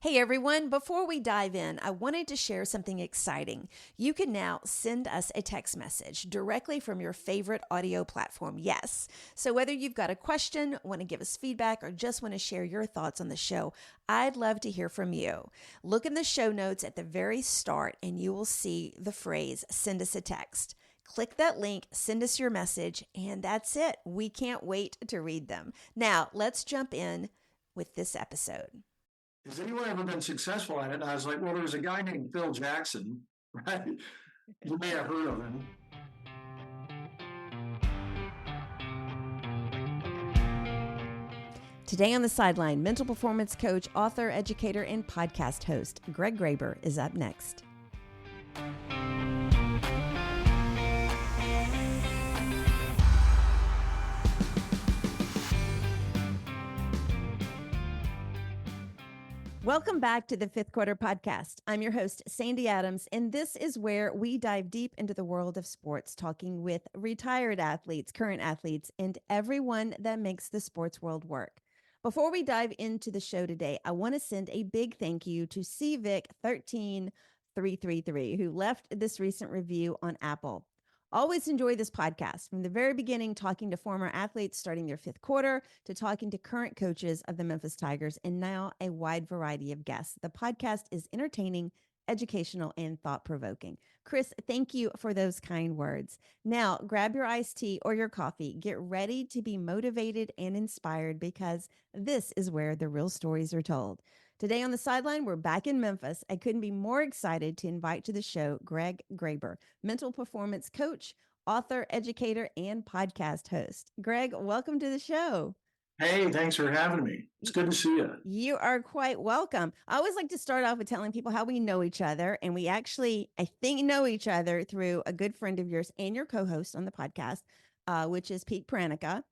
Hey everyone, before we dive in, I wanted to share something exciting. You can now send us a text message directly from your favorite audio platform. Yes. So whether you've got a question, want to give us feedback, or just want to share your thoughts on the show, I'd love to hear from you. Look in the show notes at the very start and you will see the phrase, send us a text. Click that link, send us your message, and that's it. We can't wait to read them. Now, let's jump in with this episode. Has anyone ever been successful at it? And I was like, well, there was a guy named Phil Jackson, right? You may have heard of him. Today on the Sideline, mental performance coach, author, educator, and podcast host Greg Graber is up next. Welcome back to the Fifth Quarter Podcast. I'm your host, Sandy Adams, and this is where we dive deep into the world of sports, talking with retired athletes, current athletes, and everyone that makes the sports world work. Before we dive into the show today, I want to send a big thank you to CVic13333, who left this recent review on Apple. Always enjoy this podcast from the very beginning, talking to former athletes starting their fifth quarter to talking to current coaches of the Memphis Tigers, and now a wide variety of guests. The podcast is entertaining, educational, and thought-provoking. Chris, thank you for those kind words. Now, grab your iced tea or your coffee. Get ready to be motivated and inspired because this is where the real stories are told. Today on the Sideline, we're back in Memphis. I couldn't be more excited to invite to the show Greg Graber, mental performance coach, author, educator, and podcast host. Greg, welcome to the show. Hey, thanks for having me. It's good to see you. You are quite welcome. I always like to start off with telling people how we know each other. And we actually, I think, know each other through a good friend of yours and your co-host on the podcast, which is Pete Pranica.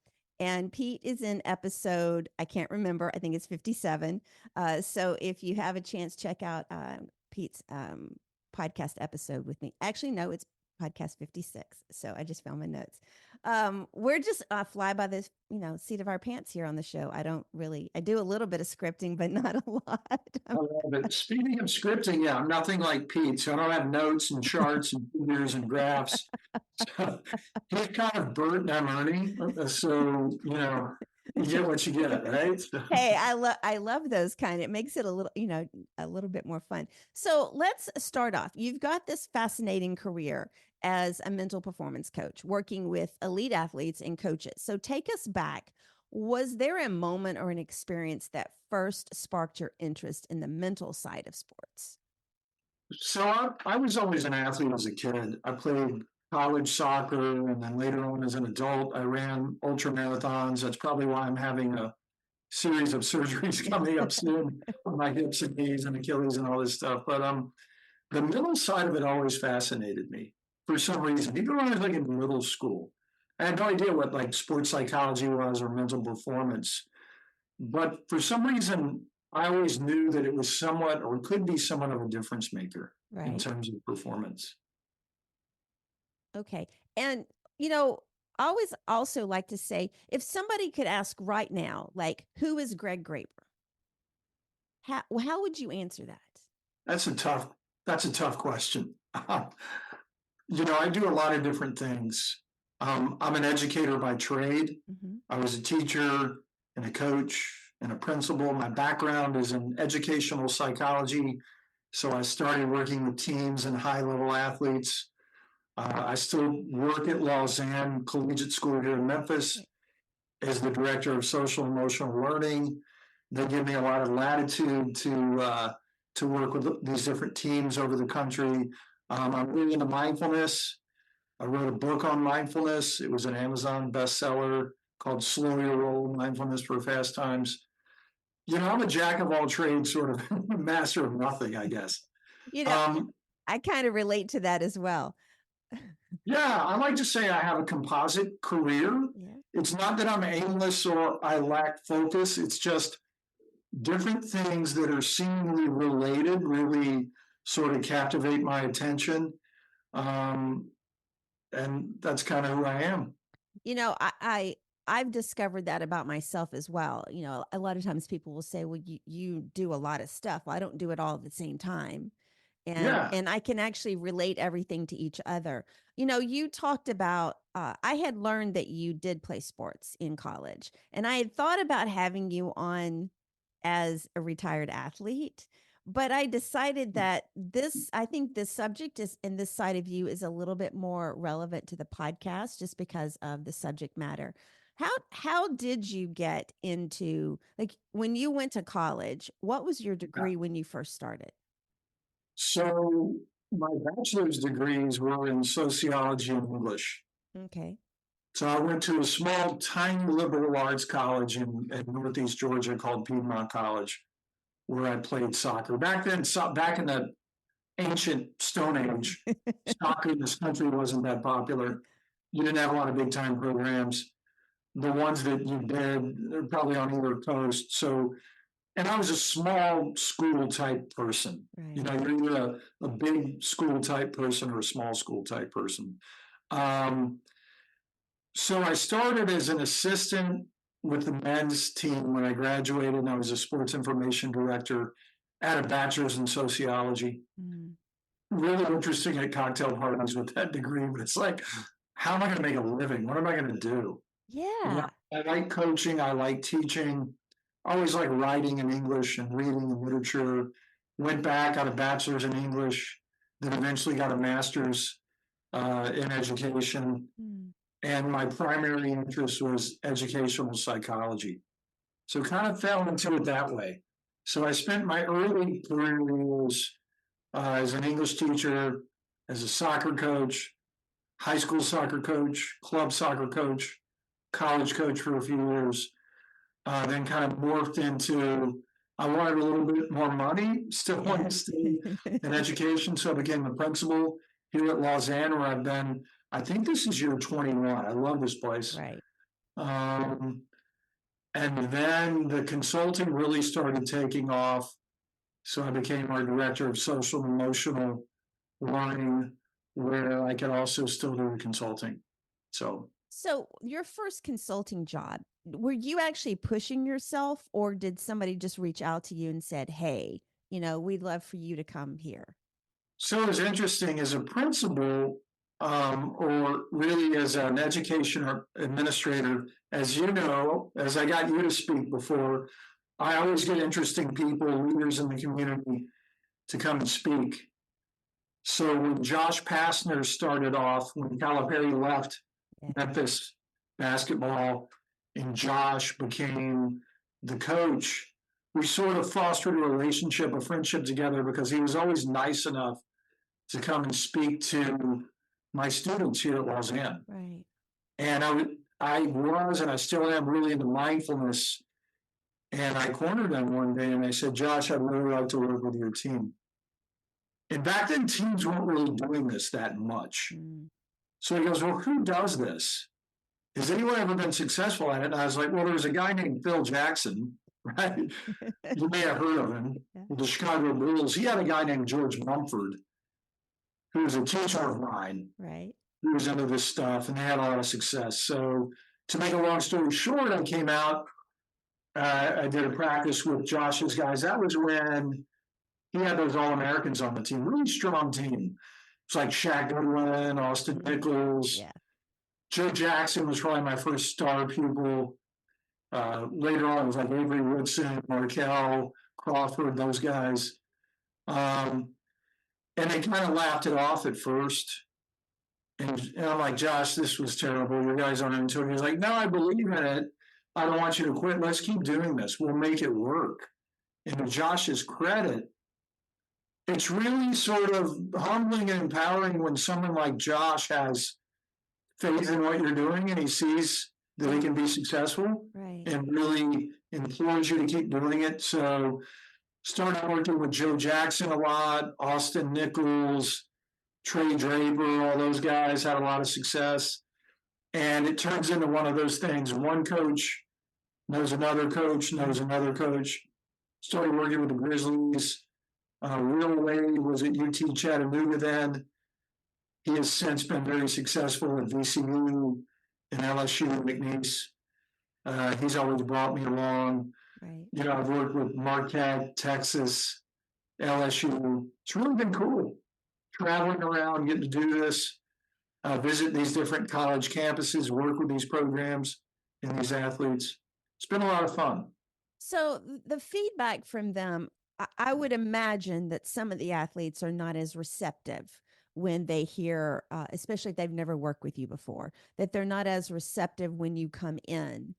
And Pete is in episode, I can't remember, I think it's 57. So if you have a chance, check out Pete's podcast episode with me. Actually, no, it's podcast 56. So I just found my notes. We're just fly by the seat of our pants here on the show. I do a little bit of scripting, but not a lot. But speaking of scripting, yeah, I'm nothing like Pete. So I don't have notes and charts and figures and graphs. So he's kind of Bert and I'm Ernie. So, you get what you get, right? Hey, I love those kind. It makes it a little bit more fun. So let's start off. You've got this fascinating career as a mental performance coach, working with elite athletes and coaches. So take us back. Was there a moment or an experience that first sparked your interest in the mental side of sports? So I was always an athlete as a kid. I played college soccer, and then later on as an adult, I ran ultra marathons. That's probably why I'm having a series of surgeries coming up soon on my hips and knees and Achilles and all this stuff. But the middle side of it always fascinated me for some reason. Even when I was like in middle school, I had no idea what like sports psychology was or mental performance. But for some reason, I always knew that it was somewhat or could be somewhat of a difference maker in Right. terms of performance. Okay. And, I always also like to say, if somebody could ask right now, like, who is Greg Graber? How would you answer that? That's a tough question. I do a lot of different things. I'm an educator by trade. Mm-hmm. I was a teacher and a coach and a principal. My background is in educational psychology. So I started working with teams and high level athletes. I still work at Lausanne Collegiate School here in Memphis as the director of social and emotional learning. They give me a lot of latitude to work with these different teams over the country. I'm really into mindfulness. I wrote a book on mindfulness. It was an Amazon bestseller called Slow Your Roll, Mindfulness for Fast Times. I'm a jack of all trades, sort of master of nothing, I guess. I kind of relate to that as well. Yeah, I like to say I have a composite career. Yeah. It's not that I'm aimless or I lack focus. It's just different things that are seemingly related really sort of captivate my attention. And that's kind of who I am. I I've discovered that about myself as well. A lot of times people will say, well, you do a lot of stuff. Well, I don't do it all at the same time. and Yeah. and I can actually relate everything to each other. You talked about I had learned that you did play sports in college, and I had thought about having you on as a retired athlete, but I decided that I think this subject is and this side of you is a little bit more relevant to the podcast just because of the subject matter. How did you get into, like, when you went to college, what was your degree when you first started? So my bachelor's degrees were in sociology and English. Okay. So I went to a small, tiny liberal arts college in Northeast Georgia called Piedmont College, where I played soccer. Back then, back in the ancient Stone Age, soccer in this country wasn't that popular. You didn't have a lot of big time programs. The ones that you did, they're probably on either coast. So, and I was a small school type person. Right. You're either a big school type person or a small school type person. So I started as an assistant with the men's team when I graduated, and I was a sports information director at a bachelor's in sociology. Mm. Really interesting at cocktail parties with that degree, but it's like, how am I going to make a living? What am I going to do? Yeah. I like coaching. I like teaching. I always like writing in English and reading and literature. Went back, got a bachelor's in English, then eventually got a master's in education. Mm. And my primary interest was educational psychology. So kind of fell into it that way. So I spent my early career years as an English teacher, as a soccer coach, high school soccer coach, club soccer coach, college coach for a few years, then kind of morphed into, I wanted a little bit more money, still wanted to stay in education. So I became a principal here at Lausanne, where I've been, I think this is year 21. I love this place. Right. Um, and then the consulting really started taking off. So I became our director of social and emotional learning, where I could also still do the consulting. So your first consulting job, were you actually pushing yourself, or did somebody just reach out to you and said, hey, we'd love for you to come here? So it's interesting as a principal, or really as an education administrator, as you know, as I got you to speak before, I always get interesting people, leaders in the community, to come and speak. So when Josh Pastner started off, when Calipari left Memphis basketball and Josh became the coach, we sort of fostered a relationship, a friendship together, because he was always nice enough to come and speak to my students here at Lausanne. Right. And I was, and I still am, really into mindfulness. And I cornered them one day and I said, Josh, I'd really like to work with your team. And back then, teams weren't really doing this that much. Mm. So he goes, well, who does this? Has anyone ever been successful at it? And I was like, well, there's a guy named Phil Jackson, right? You may have heard of him. Yeah. The Chicago Bulls. He had a guy named George Mumford, who was a teacher of mine. Right. Who was into this stuff, and they had a lot of success. So to make a long story short, I came out, I did a practice with Josh's guys. That was when he had those All-Americans on the team, really strong team. It's like Shaq Goodwin, Austin Nichols. Yeah. Joe Jackson was probably my first star pupil. Later on, it was like Avery Woodson, Markel, Crawford, those guys. And they kind of laughed it off at first. And I'm like, Josh, this was terrible. You guys aren't into it. He's like, no, I believe in it. I don't want you to quit. Let's keep doing this. We'll make it work. And to Josh's credit, it's really sort of humbling and empowering when someone like Josh has faith in what you're doing and he sees that he can be successful. Right. And really implores you to keep doing it. So started working with Joe Jackson a lot, Austin Nichols, Trey Draper, all those guys had a lot of success. And it turns into one of those things. One coach knows another coach, knows another coach. Started working with the Grizzlies. Will Wade was at UT Chattanooga then. He has since been very successful at VCU and LSU and McNeese. He's always brought me along. Right. I've worked with Marquette, Texas, LSU. It's really been cool traveling around, getting to do this, visit these different college campuses, work with these programs and these athletes. It's been a lot of fun. So the feedback from them, I would imagine that some of the athletes are not as receptive when they hear, especially if they've never worked with you before, that they're not as receptive when you come in.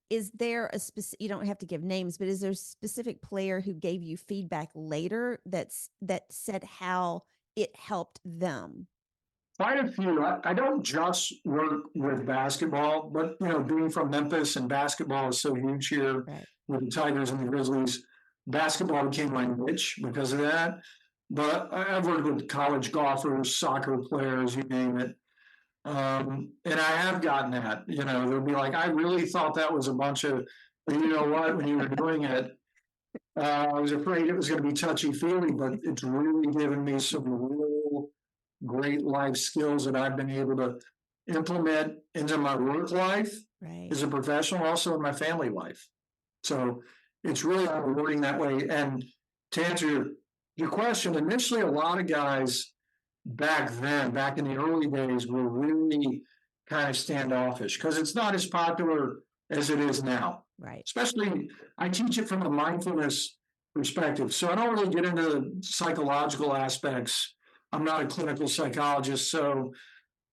Is there a specific, you don't have to give names, but is there a specific player who gave you feedback later that said how it helped them? Quite a few. I don't just work with basketball, but being from Memphis and basketball is so huge here Right. with the Tigers and the Grizzlies. Basketball became my niche because of that. But I've worked with college golfers, soccer players, you name it. And I have gotten that. They'll be like, I really thought that was a bunch of, you know what, when you were doing it, I was afraid it was going to be touchy feely, but it's really given me some real great life skills that I've been able to implement into my work life Right. as a professional, also in my family life. So it's really rewarding that way. And to answer your question, initially, a lot of guys back then, back in the early days, were really kind of standoffish because it's not as popular as it is now. Right. Especially, I teach it from a mindfulness perspective. So I don't really get into the psychological aspects. I'm not a clinical psychologist. So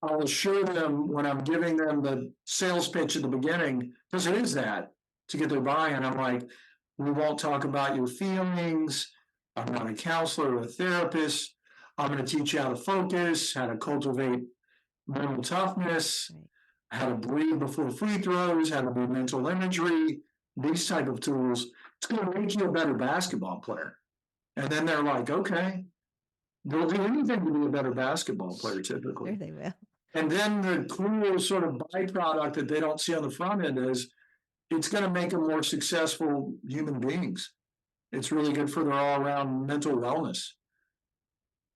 I'll assure them when I'm giving them the sales pitch at the beginning, because it is that to get their buy-in. I'm like, we won't talk about your feelings. I'm not a counselor or a therapist. I'm going to teach you how to focus, how to cultivate mental toughness, Right. how to breathe before free throws, how to do mental imagery, these type of tools. It's going to make you a better basketball player. And then they're like, okay, they'll do anything to be a better basketball player typically. There they will. And then the cool sort of byproduct that they don't see on the front end is it's going to make them more successful human beings. It's really good for their all around mental wellness.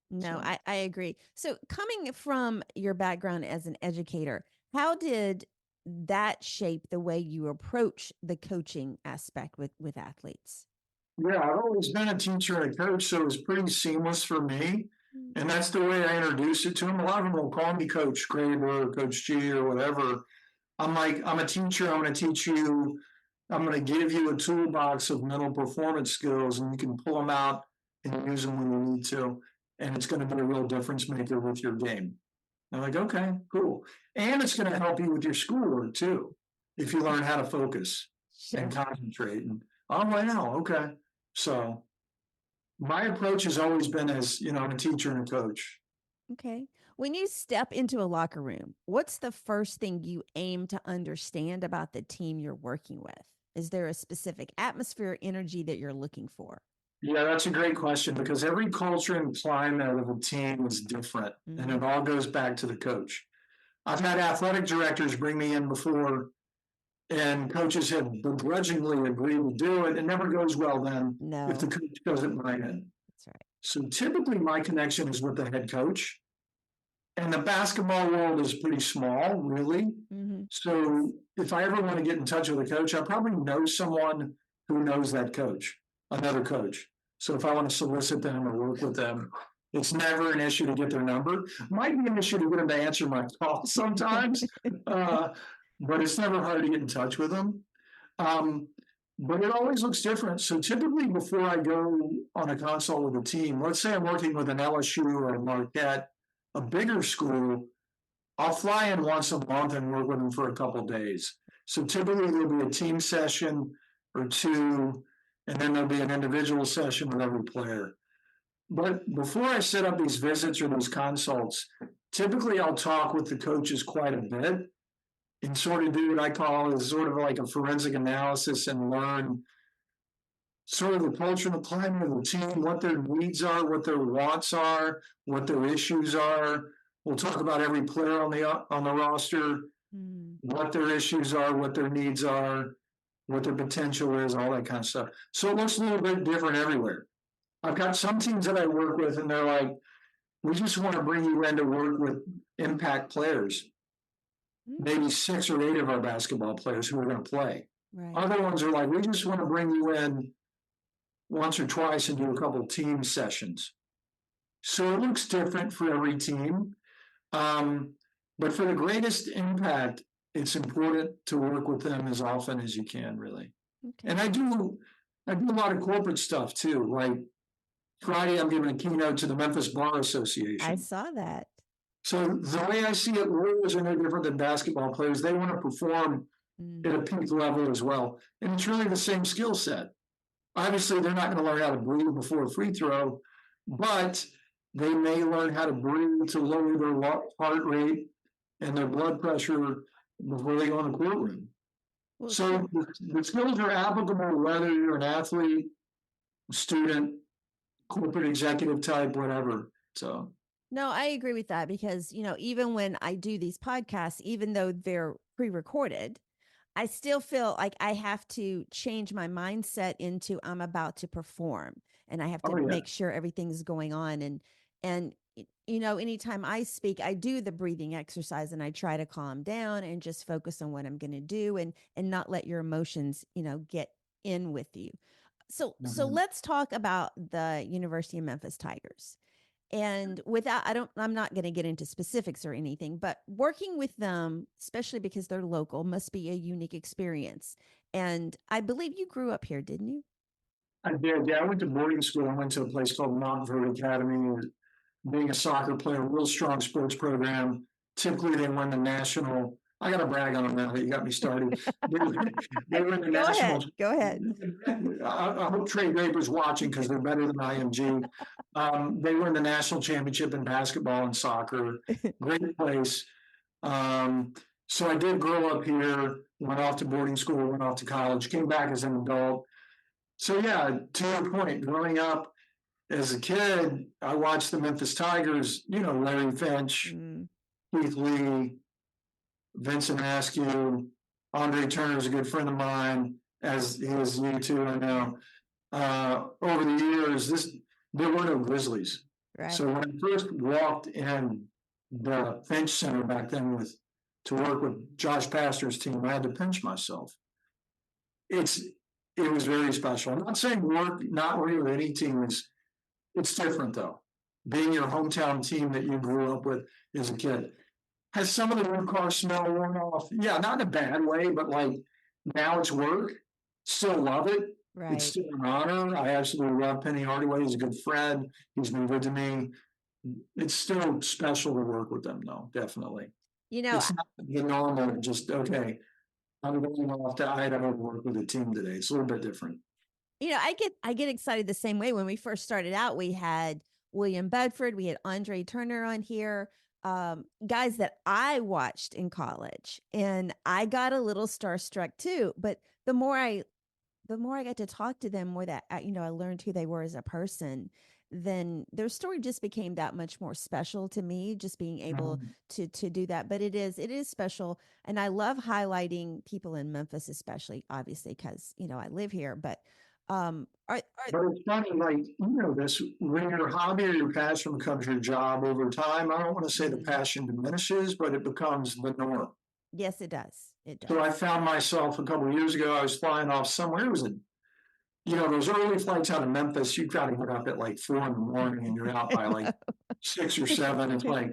No, So. I agree. So coming from your background as an educator, how did that shape the way you approach the coaching aspect with athletes? Yeah, I've always been a teacher and a coach, so it was pretty seamless for me. And that's the way I introduce it to them. A lot of them will call me Coach Graber or Coach G or whatever. I'm like, I'm a teacher. I'm going to teach you. I'm going to give you a toolbox of mental performance skills, and you can pull them out and use them when you need to. And it's going to be a real difference maker with your game. I'm like, okay, cool. And it's going to help you with your schoolwork too, if you learn how to focus and concentrate. And oh, wow, okay. So my approach has always been as, I'm a teacher and a coach. Okay. When you step into a locker room, what's the first thing you aim to understand about the team you're working with? Is there a specific atmosphere or energy that you're looking for? Yeah, that's a great question because every culture and climate of a team is different, and it all goes back to the coach. I've had athletic directors bring me in before, and coaches have begrudgingly agreed to do it. It never goes well then if the coach doesn't buy in. That's right. So typically my connection is with the head coach. And the basketball world is pretty small, really. So if I ever want to get in touch with a coach, I probably know someone who knows that coach, another coach. So if I want to solicit them or work with them, it's never an issue to get their number. Might be an issue to get them to answer my call sometimes, but it's never hard to get in touch with them. But it always looks different. So typically before I go on a consult with a team, let's say I'm working with an LSU or a Marquette, a bigger school, I'll fly in once a month and work with them for a couple of days. So typically there'll be a team session or two, and then there'll be an individual session with every player. But before I set up these visits or these consults, typically I'll talk with the coaches quite a bit and sort of do what I call is sort of like a forensic analysis and learn sort of the culture and the climate of the team, what their needs are, what their wants are, what their issues are. We'll talk about every player on the roster, what their issues are, what their needs are, what their potential is, all that kind of stuff. So it looks a little bit different everywhere. I've got some teams that I work with, and they're like, we just want to bring you in to work with impact players. maybe 6 or 8 of our basketball players who are going to play. Right. Other ones are like, we just want to bring you in once or twice and do a couple of team sessions. So it looks different for every team. But for the greatest impact, it's important to work with them as often as you can, really. Okay. And I do a lot of corporate stuff too. Like Friday, I'm giving a keynote to the Memphis Bar I Association. saw that. So the way I see it, lawyers are no different than basketball players. They want to perform at a peak level as well. And it's really the same skill set. Obviously, they're not going to learn how to breathe before a free throw, but they may learn how to breathe to lower their heart rate and their blood pressure before they go in the courtroom. Well, So the skills are applicable whether you're an athlete, student, corporate executive type, whatever. So no, I agree with that because, even when I do these podcasts, even though they're pre-recorded, I still feel like I have to change my mindset into I'm about to perform and I have to make sure everything's going on. And anytime I speak, I do the breathing exercise and I try to calm down and just focus on what I'm going to do and not let your emotions, get in with you. So let's talk about the University of Memphis Tigers. And I'm not going to get into specifics or anything, but working with them, especially because they're local, must be a unique experience. And I believe you grew up here, didn't you? I did. Yeah, I went to boarding school. I went to a place called Mountain Academy. Being a soccer player, real strong sports program. Typically, they won the national. I got to brag on them now that you got me started. They were in the national. Go ahead. I hope Trey Draper's watching because they're better than IMG. They were in the national championship in basketball and soccer. Great place. So I did grow up here. Went off to boarding school. Went off to college. Came back as an adult. So yeah, to your point, growing up as a kid, I watched the Memphis Tigers, Larry Finch, Keith Lee, Vincent Askew, Andre Turner is a good friend of mine, as he is you too, I know. Over the years, there were no Grizzlies. Right. So when I first walked in the Finch Center back then to work with Josh Pastor's team, I had to pinch myself. It was very special. I'm not saying not working with any team it's different though. Being your hometown team that you grew up with as a kid. Has some of the new car smell worn off? Yeah, not in a bad way, but like now it's work. Still love it. Right. It's still an honor. I absolutely love Penny Hardaway. He's a good friend. He's been good to me. It's still special to work with them though, definitely. It's not the normal, just okay. I'm going off to Idaho to work with a team today. It's a little bit different. I get excited the same way. When we first started out, we had William Bedford, we had Andre Turner on here, guys that I watched in college, and I got a little starstruck too. But the more I got to talk to them, more that I learned who they were as a person. Then their story just became that much more special to me. Just being able to do that, but it is special, and I love highlighting people in Memphis, especially obviously because I live here, but. But it's funny, like, this, when your hobby or your passion becomes your job over time, I don't want to say the passion diminishes, but it becomes the norm. Yes, it does. It does. So I found myself a couple of years ago, I was flying off somewhere. It was those early flights out of Memphis, you got to get up at like 4 a.m. and you're out by like 6 or 7. It's like,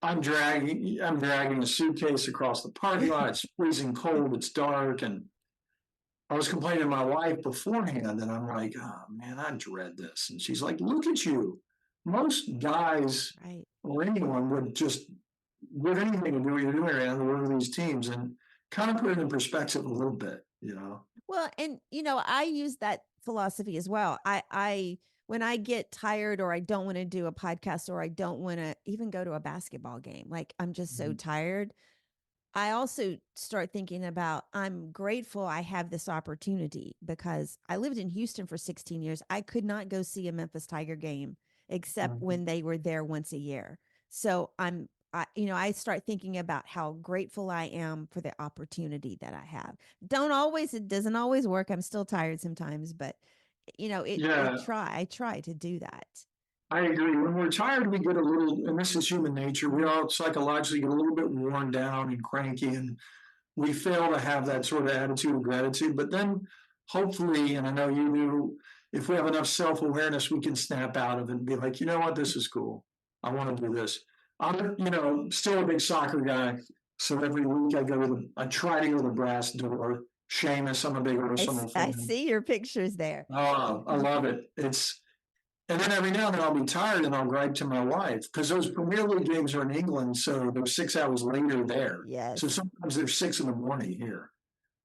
I'm dragging a suitcase across the parking lot. It's freezing cold. It's dark. And I was complaining to my wife beforehand, and I'm like, oh man, I dread this. And she's like, look at you. Most guys or anyone would anything to do what you're doing right now, work with these teams, and kind of put it in perspective a little bit, Well, and I use that philosophy as well. I when I get tired or I don't want to do a podcast or I don't want to even go to a basketball game, like I'm just so tired, I also start thinking about I'm grateful I have this opportunity because I lived in Houston for 16 years. I could not go see a Memphis Tiger game except when they were there once a year. So I start thinking about how grateful I am for the opportunity that I have. It doesn't always work. I'm still tired sometimes, but I try to do that. I agree. When we're tired, we get a little, and this is human nature, we all psychologically get a little bit worn down and cranky, and we fail to have that sort of attitude of gratitude. But then hopefully, and I know you do, if we have enough self awareness, we can snap out of it and be like, you know what, this is cool. I want to do this. I'm, still a big soccer guy. So every week I try to go to the brass door. Seamus, I'm a big Arsenal I fan. see your pictures there. Oh, I love it. And then every now and then I'll be tired and I'll write to my wife because those Premier League games are in England, so they're 6 hours later there. So Yes. sometimes they're 6 in the morning here.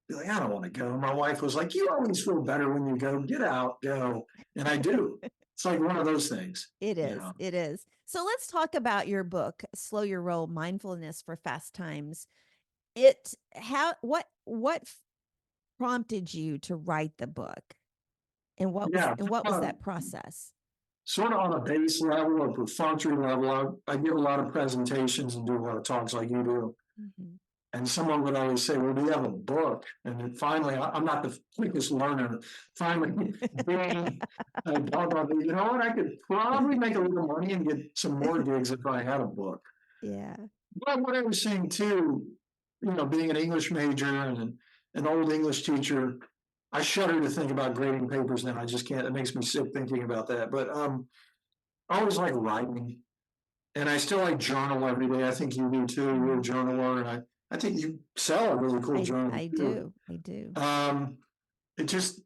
Be like, I don't want to go. My wife was like, you always feel better when you go. Get out, go. And I do. It's like one of those things. It You is. know. It is. So let's talk about your book, Slow Your Roll: Mindfulness for Fast Times. What prompted you to write the book? And Yeah. what was that process? Sort of on a base level or perfunctory level, I give a lot of presentations and do a lot of talks like you do. Mhm. And someone would always say, well, do you have a book? And then finally, I'm not the quickest learner. Finally, being a dog, you know what? I could probably make a little money and get some more gigs if I had a book. Yeah. But what I was saying too, being an English major and an old English teacher, I shudder to think about grading papers now. I just can't. It makes me sick thinking about that. But I always like writing, and I still like journal every day. I think you do too. You're a journaler, and I think you sell a really cool journal I too. do. I do. It just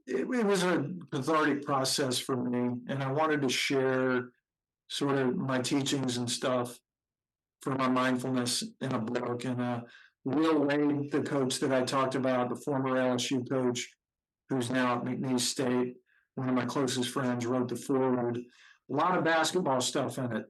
it was a cathartic process for me, and I wanted to share sort of my teachings and stuff for my mindfulness in a book. And Will Wade, the coach that I talked about, the former LSU coach, who's now at McNeese State, one of my closest friends, wrote the foreword. A lot of basketball stuff in it.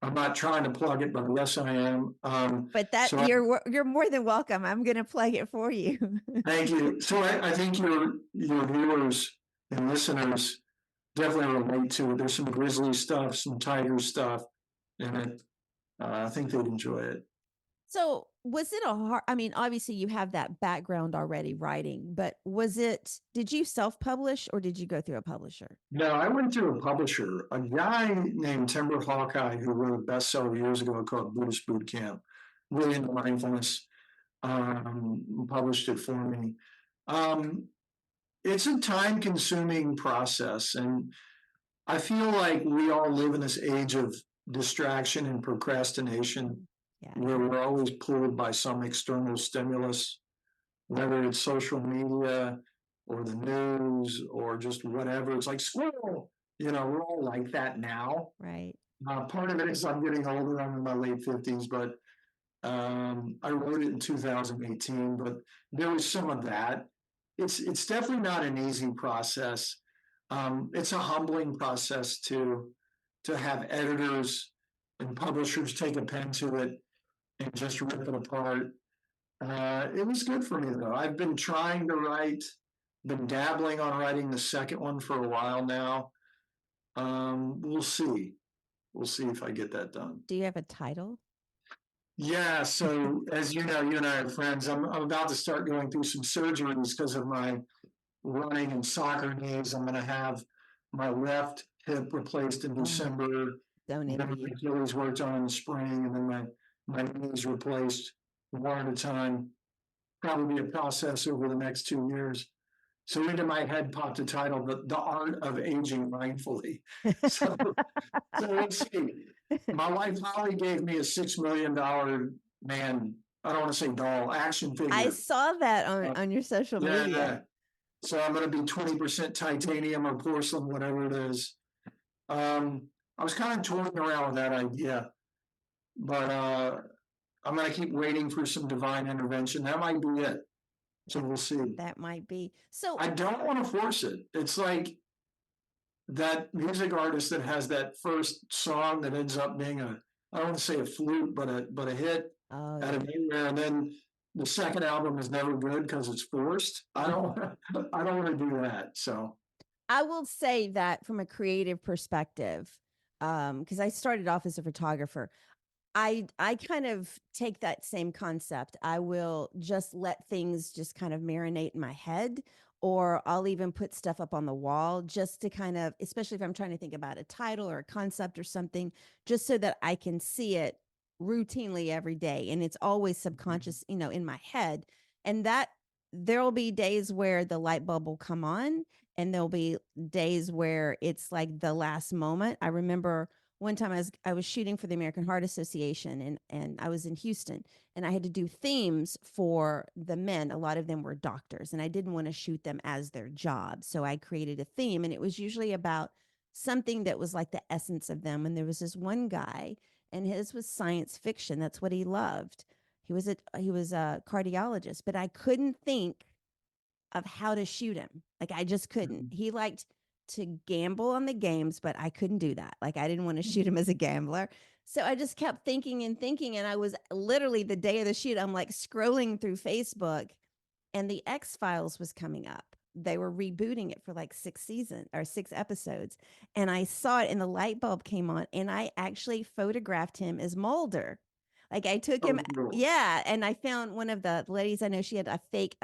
I'm not trying to plug it, but yes, I am. But that So you're more than welcome. I'm going to plug it for you. thank you. So I think your viewers and listeners definitely relate to it. There's some grizzly stuff, some tiger stuff in it. I think they'd enjoy it. So, was it a hard I mean, obviously you have that background already writing, but did you self-publish or did you go through a publisher? No, I went through a publisher, a guy named Timber Hawkeye, who wrote a bestseller years ago called Buddhist Boot Camp, really into mindfulness, published it for me. Um, it's a time consuming process. And I feel like we all live in this age of distraction and procrastination Yeah. where we're always pulled by some external stimulus, whether it's social media or the news or just whatever. It's like squirrel. We're all like that now. Right. Part of it is I'm getting older. I'm in my late 50s, but I wrote it in 2018. But there was some of that. It's definitely not an easy process. It's a humbling process to have editors and publishers take a pen to it and just rip it apart. It was good for me though. I've been trying to write, been dabbling on writing the second one for a while now. We'll see. We'll see if I get that done. Do you have a title? Yeah, so as you know, you and I are friends. I'm about to start going through some surgeries because of my running and soccer knees. I'm going to have my left hip replaced in December. Don't Then envy my you. Achilles worked on in the spring, and then my knees replaced one at a time. Probably be a process over the next 2 years. So into my head popped a title, The Art of Aging Mindfully. So, so let's see. My wife Holly gave me a $6 million man, I don't want to say doll, action figure. I saw that on your social Yeah. media. So I'm going to be 20% titanium or porcelain, whatever it is. I was kind of toying around with that idea, but I'm going to keep waiting for some divine intervention. That might be it. So we'll see. That might be. So I don't want to force it. It's like that music artist that has that first song that ends up being I don't want to say a flute, but a hit oh, out of nowhere, and then the second album is never good because it's forced. I don't want to do that. So I will say that from a creative perspective, because I started off as a photographer, I kind of take that same concept. I will just let things just kind of marinate in my head, or I'll even put stuff up on the wall just to kind of, especially if I'm trying to think about a title or a concept or something, just so that I can see it routinely every day. And it's always subconscious, in my head. And that there'll be days where the light bulb will come on, and there'll be days where it's like the last moment. I remember one time I was shooting for the American Heart Association, and I was in Houston, and I had to do themes for the men. A lot of them were doctors, and I didn't want to shoot them as their job. So I created a theme, and it was usually about something that was like the essence of them. And there was this one guy, and his was science fiction. That's what he loved. He was a cardiologist, but I couldn't think of how to shoot him. Like I just couldn't. He liked to gamble on the games, but I couldn't do that. Like I didn't want to shoot him as a gambler. So I just kept thinking and thinking. And I was literally the day of the shoot, I'm like scrolling through Facebook, and the X Files was coming up. They were rebooting it for like 6 episodes. And I saw it, and the light bulb came on, and I actually photographed him as Mulder. Like I took him, Oh, cool. yeah. And I found one of the ladies I know, she had a fake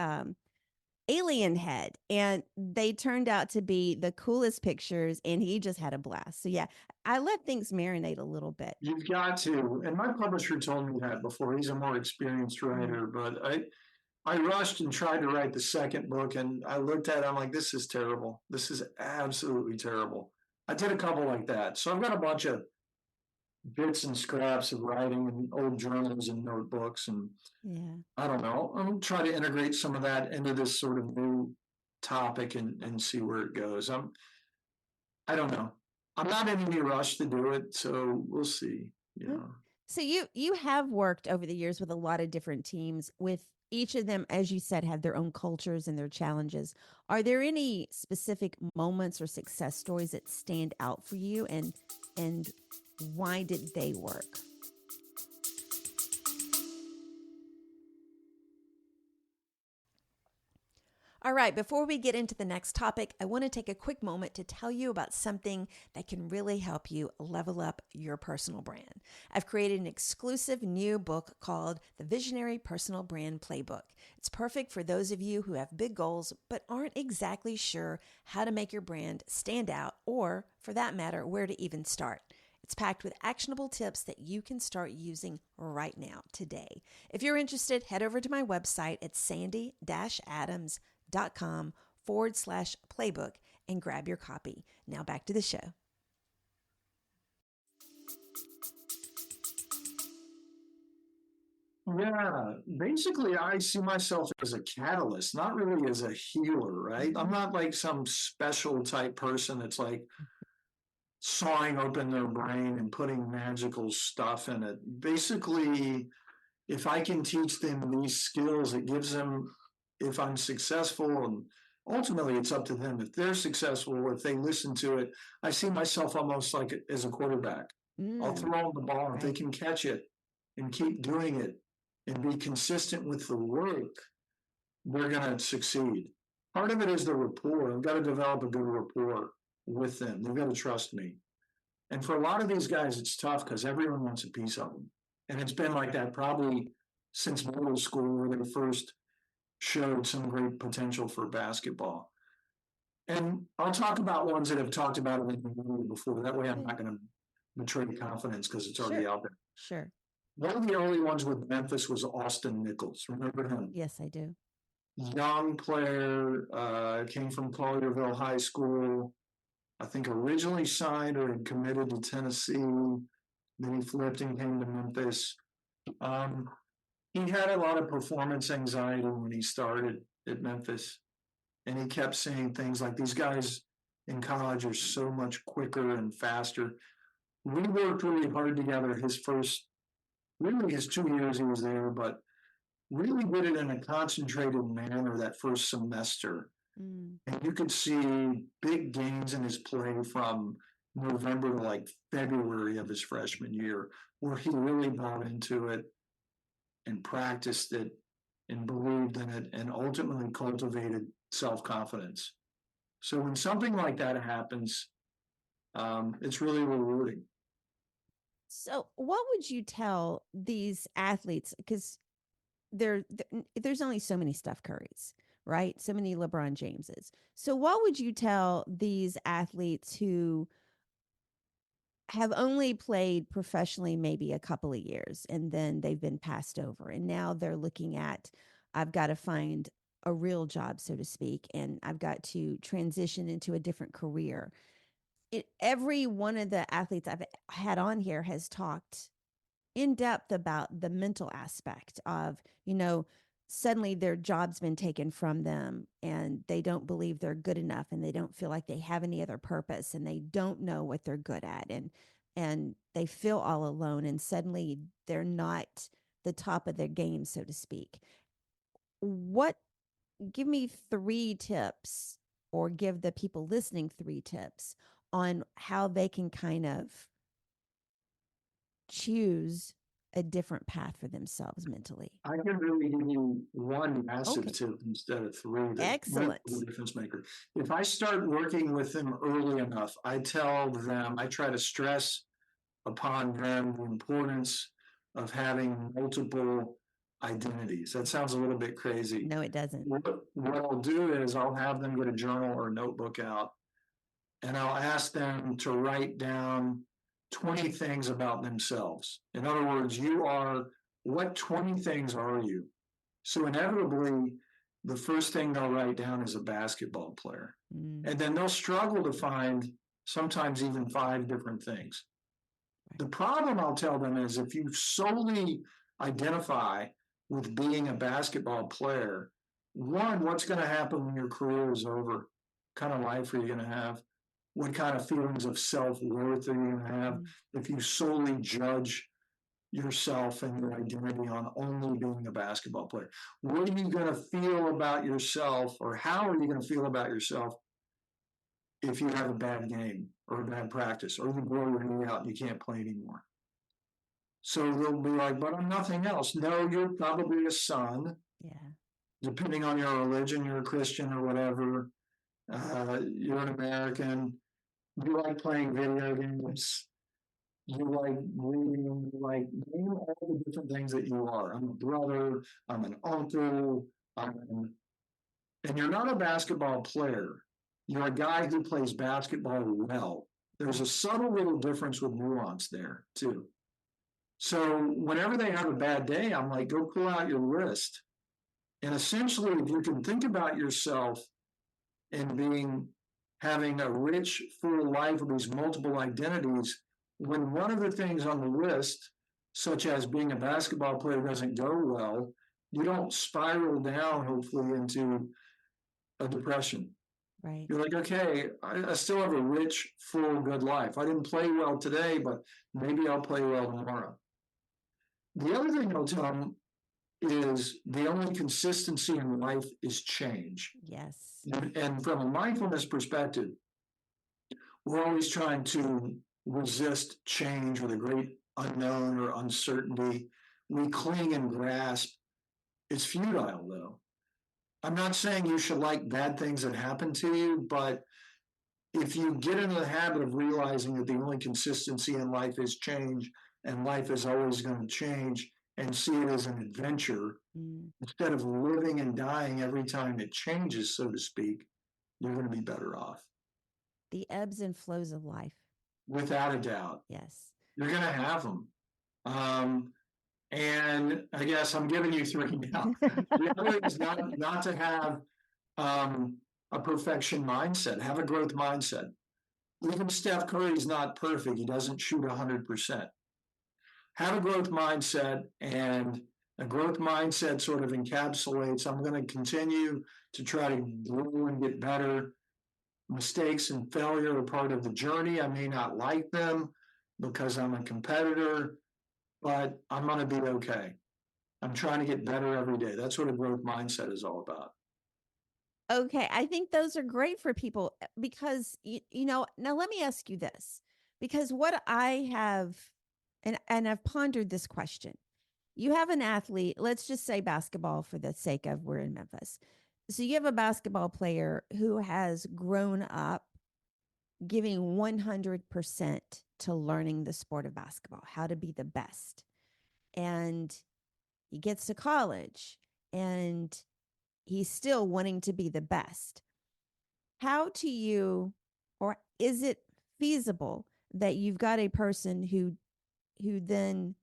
alien head, and they turned out to be the coolest pictures, and he just had a blast. So yeah, I let things marinate a little bit. You've got to. And my publisher told me that before. He's a more experienced Mm. writer, but I rushed and tried to write the second book, and I looked at it, I'm like, this is terrible. This is absolutely terrible. I did a couple like that. So I've got a bunch of bits and scraps of writing and old journals and notebooks. And Yeah. I don't know, I'm trying to integrate some of that into this sort of new topic and see where it goes. I don't know. I'm not in any rush to do it, so we'll see, you Mm. know. So you have worked over the years with a lot of different teams, with each of them, as you said, have their own cultures and their challenges. Are there any specific moments or success stories that stand out for you, and why did they work? All right, before we get into the next topic, I want to take a quick moment to tell you about something that can really help you level up your personal brand. I've created an exclusive new book called The Visionary Personal Brand Playbook. It's perfect for those of you who have big goals but aren't exactly sure how to make your brand stand out, or, for that matter, where to even start. It's packed with actionable tips that you can start using right now, today. If you're interested, head over to my website at sandy-adams.com/playbook and grab your copy. Now back to the show. Yeah, basically, I see myself as a catalyst, not really as a healer, right? I'm not like some special type person that's like sawing open their brain and putting magical stuff in it. Basically, if I can teach them these skills, it gives them, if I'm successful, and ultimately it's up to them. If they're successful, if they listen to it, I see myself almost like as a quarterback. I'll Mm, throw them the ball. If they right. can catch it and keep doing it and be consistent with the work, they're going to succeed. Part of it is the rapport. I've got to develop a good rapport with them. They've got to trust me. And for a lot of these guys, it's tough because everyone wants a piece of them. And it's been like that probably since middle school, where they first showed some great potential for basketball. And I'll talk about ones that have talked about it in the movie before. That way I'm Okay. not going to betray confidence because it's already Sure. out there. Sure. One of the early ones with Memphis was Austin Nichols. Remember him? Yes, I do. Young player, came from Collierville High School. I think originally signed or had committed to Tennessee. Then he flipped and came to Memphis. Um, he had a lot of performance anxiety when he started at Memphis, and he kept saying things like, "These guys in college are so much quicker and faster." We worked really hard together really his 2 years he was there, but really did it in a concentrated manner that first semester. Mm. And you could see big gains in his play from November to like February of his freshman year, where he really bought into it and practiced it and believed in it and ultimately cultivated self confidence. So when something like that happens, it's really rewarding. So, what would you tell these athletes? Because there's only so many Steph Currys, right? So many LeBron Jameses. So what would you tell these athletes who have only played professionally maybe a couple of years and then they've been passed over and now they're looking at, I've got to find a real job, so to speak, and I've got to transition into a different career. Every one of the athletes I've had on here has talked in depth about the mental aspect of, suddenly their job's been taken from them and they don't believe they're good enough and they don't feel like they have any other purpose and they don't know what they're good at, and they feel all alone and suddenly they're not the top of their game, so to speak. What Give me 3 tips, or give the people listening 3 tips on how they can kind of choose a different path for themselves mentally. I can really give you one massive Okay. tip instead of three that Excellent. the difference maker. If I start working with them early enough, I try to stress upon them the importance of having multiple identities. That sounds a little bit crazy. No, it doesn't. What I'll do is I'll have them get a journal or a notebook out, and I'll ask them to write down 20 things about themselves. In other words, what 20 things are you? So inevitably, the first thing they'll write down is a basketball player. And then they'll struggle to find sometimes even 5 different things. The problem, I'll tell them, is if you solely identify with being a basketball player, one, what's going to happen when your career is over? What kind of life are you going to have? What kind of feelings of self-worth are you going to have if you solely judge yourself and your identity on only being a basketball player? What are you going to feel about yourself, or how are you going to feel about yourself if you have a bad game or a bad practice, or you blow your knee out and you can't play anymore? So they'll be like, but I'm nothing else. No, you're probably a son. Yeah. Depending on your religion, you're a Christian or whatever. You're an American. You like playing video games. You like reading. You like, name all the different things that you are. I'm a brother. I'm an uncle. And you're not a basketball player. You're a guy who plays basketball well. There's a subtle little difference with nuance there, too. So whenever they have a bad day, I'm like, go pull out your list. And essentially, if you can think about yourself and having a rich, full life with these multiple identities, when one of the things on the list, such as being a basketball player, doesn't go well, you don't spiral down, hopefully, into a depression. Right. You're like, okay, I still have a rich, full, good life. I didn't play well today, but maybe I'll play well tomorrow. The other thing I'll tell them is the only consistency in life is change. Yes. And from a mindfulness perspective, we're always trying to resist change or the great unknown or uncertainty. We cling and grasp. It's futile, though. I'm not saying you should like bad things that happen to you, but if you get into the habit of realizing that the only consistency in life is change, and life is always going to change, and see it as an adventure, instead of living and dying every time it changes, so to speak, you're going to be better off. The ebbs and flows of life. Without a doubt. Yes. You're going to have them. And I guess I'm giving you 3 now. The other is not to have a perfection mindset, have a growth mindset. Even Steph Curry's not perfect. He doesn't shoot 100%. Have a growth mindset, and a growth mindset sort of encapsulates, I'm going to continue to try to grow and get better. Mistakes and failure are part of the journey. I may not like them because I'm a competitor, but I'm going to be okay. I'm trying to get better every day. That's what a growth mindset is all about. Okay, I think those are great for people because now let me ask you this, because what I have, and I've pondered this question. You have an athlete, let's just say basketball for the sake of we're in Memphis. So you have a basketball player who has grown up giving 100% to learning the sport of basketball, how to be the best. And he gets to college and he's still wanting to be the best. How do you, or is it feasible that you've got a person who then,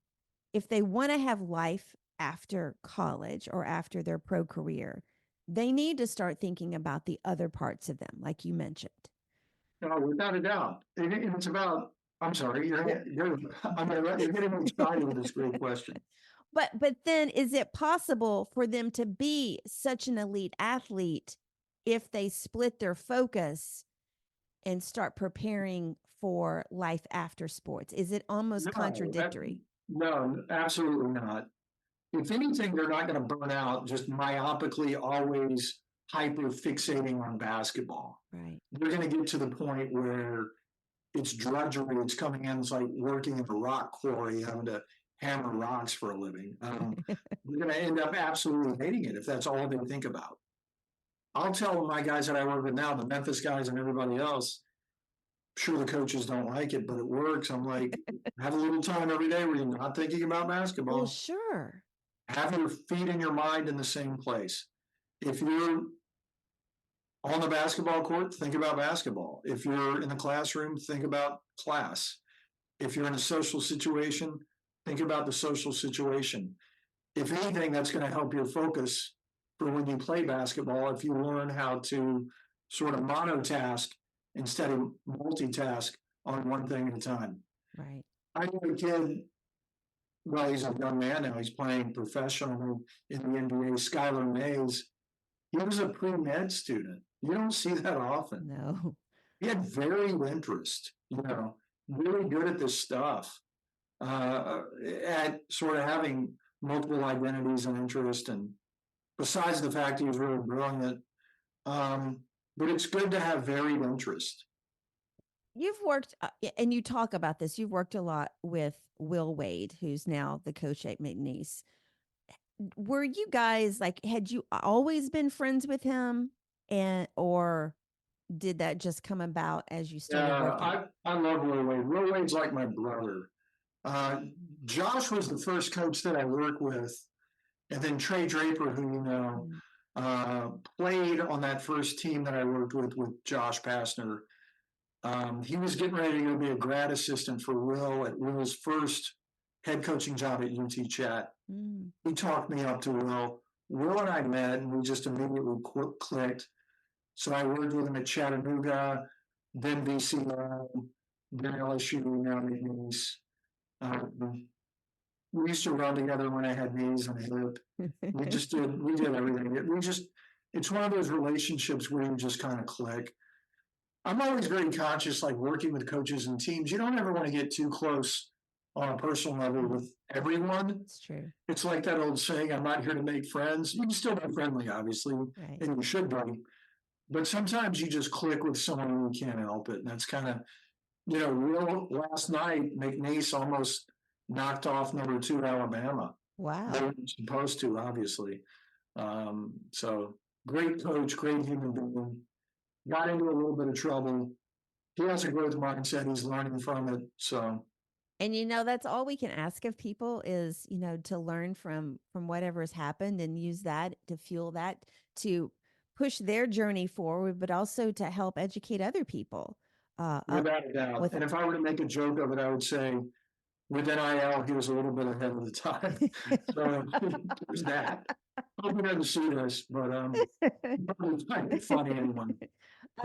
if they want to have life after college or after their pro career, they need to start thinking about the other parts of them, like you mentioned. No, without a doubt. And it's about, I'm sorry, you're getting excited with this great question. But then is it possible for them to be such an elite athlete if they split their focus and start preparing for life after sports? Is it almost contradictory? No, absolutely not. If anything, they're not going to burn out just myopically always hyper fixating on basketball. Right. They're going to get to the point where it's drudgery. It's coming in. It's like working in a rock quarry, having to hammer rocks for a living. They're going to end up absolutely hating it if that's all they think about. I'll tell my guys that I work with now, the Memphis guys and everybody else, sure the coaches don't like it, but it works. I'm like, have a little time every day where you're not thinking about basketball. Well, sure. Have your feet and your mind in the same place. If you're on the basketball court, think about basketball. If you're in the classroom, think about class. If you're in a social situation, think about the social situation. If anything, that's going to help your focus for when you play basketball. If you learn how to sort of monotask instead of multitask on one thing at a time. Right. I knew a kid, well, he's a young man now, he's playing professionally in the NBA, Skylar Mays. He was a pre-med student. You don't see that often. No. He had varied interest, really good at this stuff, at sort of having multiple identities and interest. And besides the fact he was really brilliant, but it's good to have varied interest. You've worked, and you talk about this, you've worked a lot with Will Wade, who's now the coach at McNeese. Were you guys like, had you always been friends with him, or did that just come about as you started working? I love Will Wade. Will Wade's like my brother. Josh was the first coach that I worked with, and then Trey Draper, who played on that first team that I worked with Josh Pastner. He was getting ready to go be a grad assistant for Will at Will's first head coaching job at UT Chat. He talked me up to Will. Will and I met, and we just immediately clicked. So I worked with him at Chattanooga, then VCU, then LSU, now McNeese. We used to run together when I had knees and hip. We did everything. It's one of those relationships where you just kind of click. I'm always very conscious, like working with coaches and teams, you don't ever want to get too close on a personal level with everyone. It's true. It's like that old saying, I'm not here to make friends. You can still be friendly, obviously, right. And you should be. But sometimes you just click with someone and you can't help it. And that's kind of, real. Last night, McNeese almost knocked off number 2 Alabama. Wow. They weren't supposed to, obviously. So great coach, great human being. Got into a little bit of trouble. He has a growth mindset. He's learning from it. So, and that's all we can ask of people is, to learn from whatever has happened and use that to fuel that, to push their journey forward, but also to help educate other people. Without a doubt. And if I were to make a joke of it, I would say with NIL, he was a little bit ahead of the time. So there's that. I hope he doesn't see this, but it's kind of funny anyway.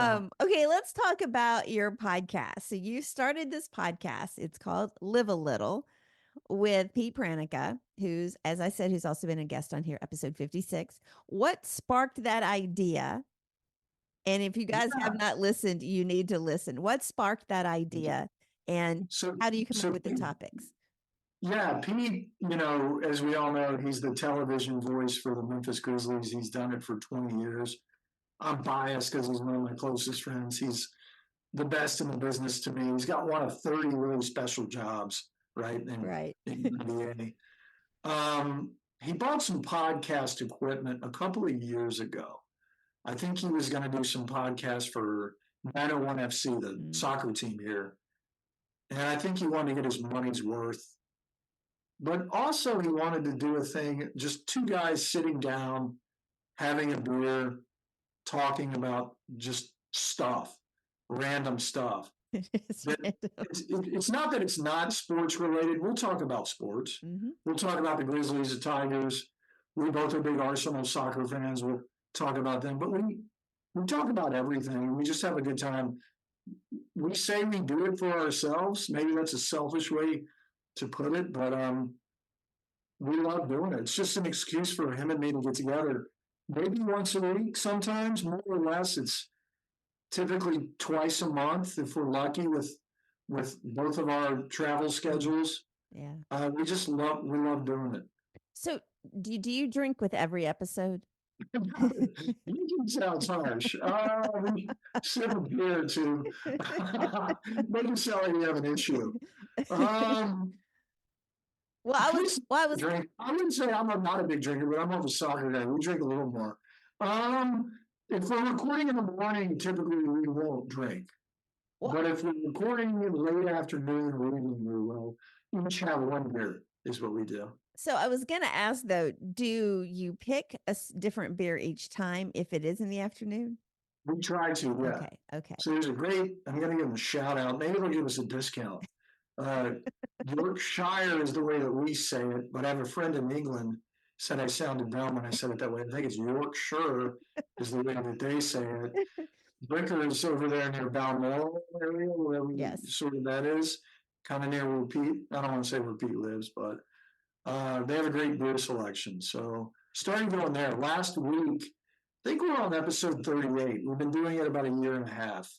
Okay, let's talk about your podcast. So you started this podcast. It's called Live a Little with Pete Pranica, who's, as I said, who's also been a guest on here, episode 56. What sparked that idea? And if you guys have not listened, you need to listen. What sparked that idea? And how do you come up with the topics? Yeah, Pete, as we all know, he's the television voice for the Memphis Grizzlies. He's done it for 20 years. I'm biased because he's one of my closest friends. He's the best in the business to me. He's got one of 30 really special jobs, right? In the NBA. He bought some podcast equipment a couple of years ago. I think he was going to do some podcasts for 901 FC, the soccer team here. And I think he wanted to get his money's worth. But also he wanted to do a thing, just two guys sitting down, having a beer, talking about just stuff, random stuff. It's random. It's not that it's not sports related. We'll talk about sports. Mhm. We'll talk about the Grizzlies, the Tigers. We both are big Arsenal soccer fans. We'll talk about them, but we talk about everything. We just have a good time. We say we do it for ourselves. Maybe that's a selfish way to put it, but we love doing it. It's just an excuse for him and me to get together. Maybe once a week, sometimes more or less. It's typically twice a month if we're lucky with both of our travel schedules. Yeah. We love doing it. So do you drink with every episode? You can sound harsh. We sip a beer to make it sound like we have an issue. Well, I was Drink. I wouldn't say I'm not a big drinker, but I'm more of a soccer guy. We drink a little more. If we're recording in the morning, typically we won't drink. Well, But if we're recording in late afternoon or evening, we will each have one beer, is what we do. so I was going to ask though, do you pick a different beer each time if it is in the afternoon? We try to, yeah. Okay. So there's I'm going to give them a shout out. Maybe they'll give us a discount. Yorkshire is the way that we say it, but I have a friend in England said I sounded dumb when I said it that way. I think it's Yorkshire is the way that they say it. Brickers over there near Balmoral area, wherever sort of that is, kind of near where Pete, I don't want to say where Pete lives, but they have a great beer selection. So starting going there. Last week, I think we're on episode 38. We've been doing it about a year and a half.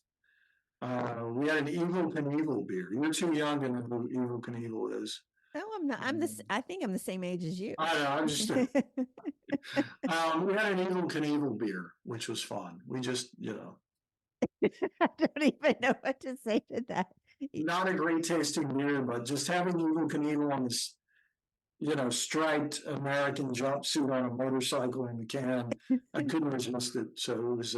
We had an Evil Knievel beer. You're too young to know who Evil Knievel is. No, I'm not. I think I'm the same age as you. I know. I'm just. We had an Evil Knievel beer, which was fun. We just, I don't even know what to say to that. Not a great tasting beer, but just having Evil Knievel on this, striped American jumpsuit on a motorcycle in the can, I couldn't resist it. So it was